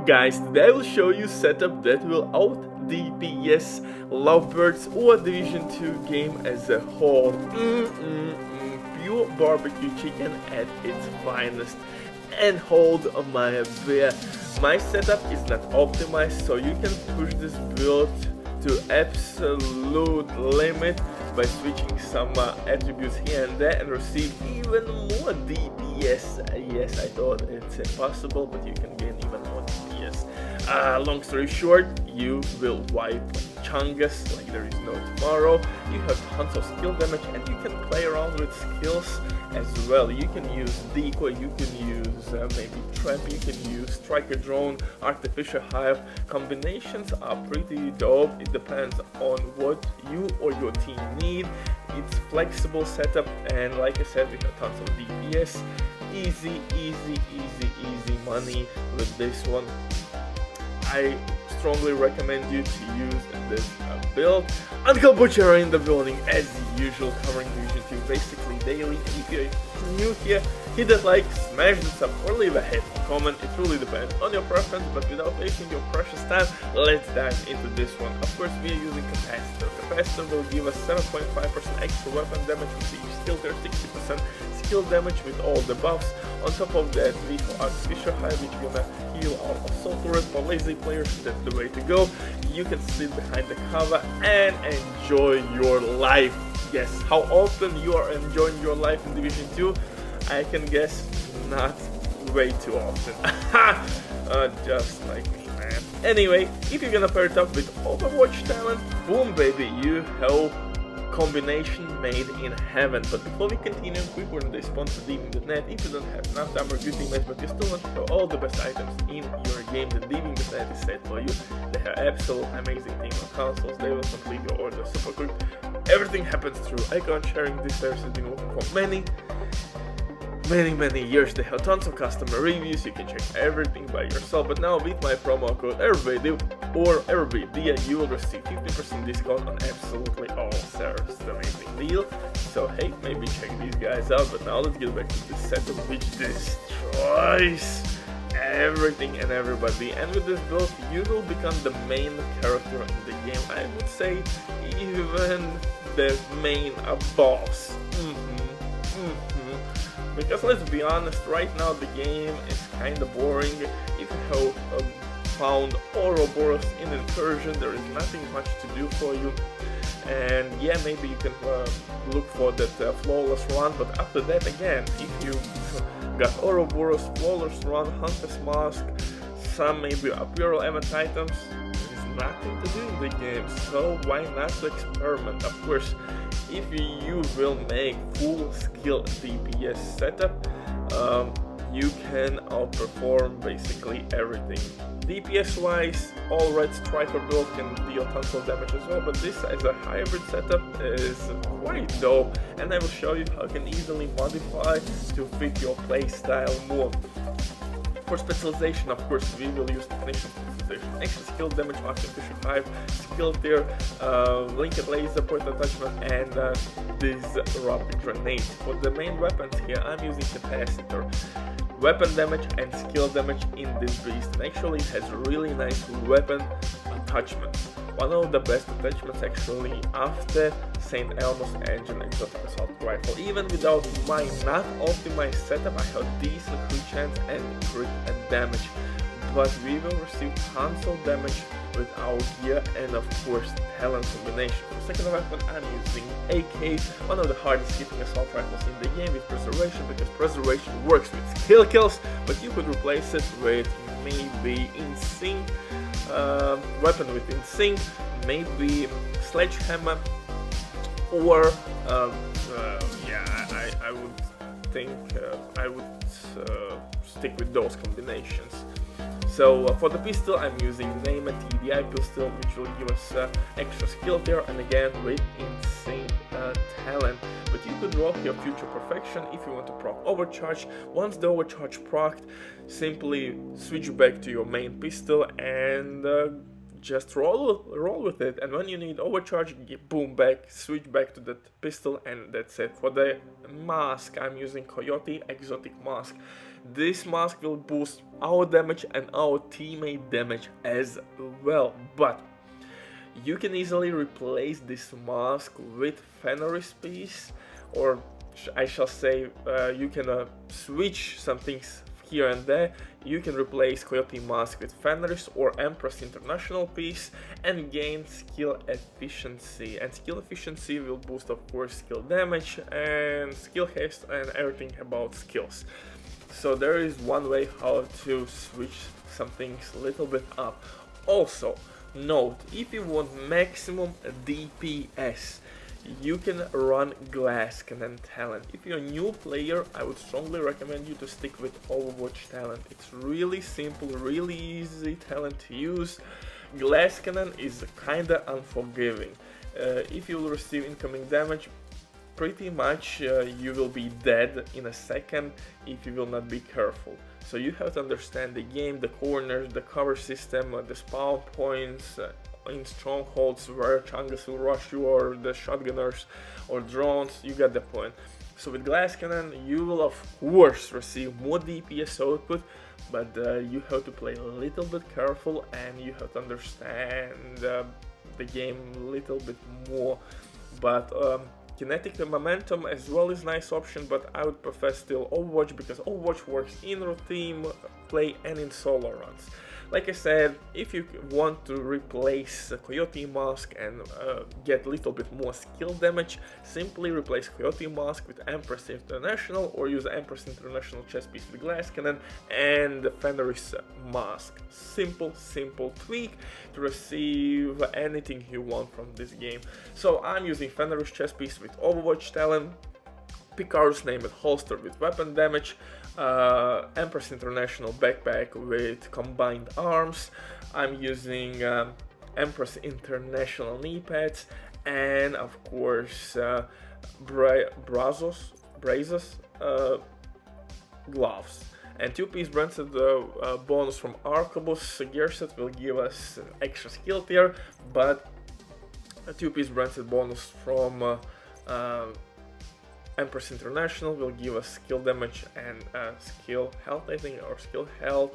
Guys, today I will show you setup that will out DPS Lovebirds or Division 2 game as a whole. Pure barbecue chicken at its finest. And hold my beer. My setup is not optimized, so you can push this build to absolute limit by switching some attributes here and there and receive even more DPS. Yes, I thought it's impossible, but you can gain even more DPS. Long story short, you will wipe Chungus like there is no tomorrow. You have tons of skill damage and you can play around with skills as well. You can use decoy, you can use maybe trap, you can use striker drone, artificial hive. Combinations are pretty dope. It depends on what you or your team need. It's flexible setup, and like I said, we have tons of DPS. Easy money with this one. I strongly recommend you to use this build. Uncle Butcher in the building as usual, covering Division 2 basically daily. If you're new here, hit that like, smash the sub, or leave a hate comment. It really depends on your preference, but without wasting your precious time, let's dive into this one. Of course, we are using Capacitor. Capacitor will give us 7.5% extra weapon damage with each skill tier, 60% skill damage with all the buffs. On top of that, we have artificial hive, which gonna heal our assault turret. For lazy players, that's the way to go. You can sit behind the cover and enjoy your life. Yes, how often you are enjoying your life in Division 2? I can guess not way too often. Just like me, man. Anyway, if you're gonna pair it up with Overwatch talent, boom baby, you have combination made in heaven. But before we continue, quick word on the sponsor Diving.net. If you don't have enough time or good teammates, but you still want to have all the best items in your game, then Diving.net is set for you. They have absolute amazing team of consoles. They will complete your order super quick. Everything happens through account sharing. This service has been working for many years. They have tons of customer reviews. You can check everything by yourself. But now with my promo code Everybody or EveryBdia, you will receive 50% discount on absolutely all services. Amazing deal. So hey, maybe check these guys out. But now let's get back to the setup, which destroys everything and everybody. And with this build, you will become the main character in the game. I would say even the main boss. Because let's be honest, right now the game is kinda boring. If you have found Ouroboros in Incursion, there is nothing much to do for you. And yeah, maybe you can look for that flawless run, but after that again, if you got Ouroboros, flawless run, Hunter's Mask, some maybe apparel event items, there is nothing to do in the game, so why not experiment? Of course, if you will make full skill DPS setup, you can outperform basically everything. DPS wise, all red striker build can deal tons of damage as well, but this as a hybrid setup is quite dope, and I will show you how you can easily modify to fit your playstyle more. For specialization, of course, we will use technician specialization, extra skill damage, artificial hive, skill tier, linked laser point attachment, and this rapid grenade. For the main weapons here, I'm using capacitor. Weapon damage and skill damage in this beast, and actually it has really nice weapon attachment. One of the best attachments actually after St. Elmo's Engine Exotic Assault Rifle. Even without my not optimized setup, I have decent crit chance and crit and damage. But we will receive tons of damage with our gear and of course talent combination. For the second weapon, I'm using AK, one of the hardest hitting assault rifles in the game with preservation, because preservation works with skill kills, but you could replace it with maybe insync weapon with insync, maybe sledgehammer, or I would think I would stick with those combinations. So for the pistol, I'm using Name a TDI pistol, which will give us extra skill tier, and again with insane talent. But you could rock your Future Perfection if you want to proc Overcharge. Once the Overcharge procced, simply switch back to your main pistol and just roll with it. And when you need Overcharge, boom, back, switch back to that pistol, and that's it. For the mask, I'm using Coyote Exotic Mask. This mask will boost our damage and our teammate damage as well, but you can easily replace this mask with Fenris piece, or I shall say you can switch some things here and there. You can replace Coyote mask with Fenris or Empress International piece and gain skill efficiency, and skill efficiency will boost of course skill damage and skill haste and everything about skills. So there is one way how to switch some things a little bit up. Also note, if you want maximum DPS, you can run Glass Cannon talent. If you're a new player, I would strongly recommend you to stick with Overwatch talent. It's really simple, really easy talent to use. Glass Cannon is kinda unforgiving. If you will receive incoming damage, pretty much you will be dead in a second if you will not be careful. So you have to understand the game, the corners, the cover system, the spawn points, in strongholds where Chungus will rush you, or the shotgunners or drones. You get the point. So with Glass Cannon you will of course receive more DPS output, but you have to play a little bit careful and you have to understand the game a little bit more. But kinetic momentum as well is nice option, but I would prefer still Overwatch, because Overwatch works in team play and in solo runs. Like I said, if you want to replace Coyote mask and get a little bit more skill damage, simply replace Coyote mask with Empress International, or use Empress International chest piece with Glass Cannon and the Fenris mask. Simple tweak to receive anything you want from this game. So I'm using Fenris chest piece with Overwatch talent, Picard's name with holster with weapon damage, Empress International backpack with combined arms. I'm using Empress International knee pads, and of course Brazos gloves. And 2-piece branded bonus from Arquebus gear set will give us extra skill tier, but a 2-piece branded bonus from Empress International will give us skill damage and skill health, I think, or skill health,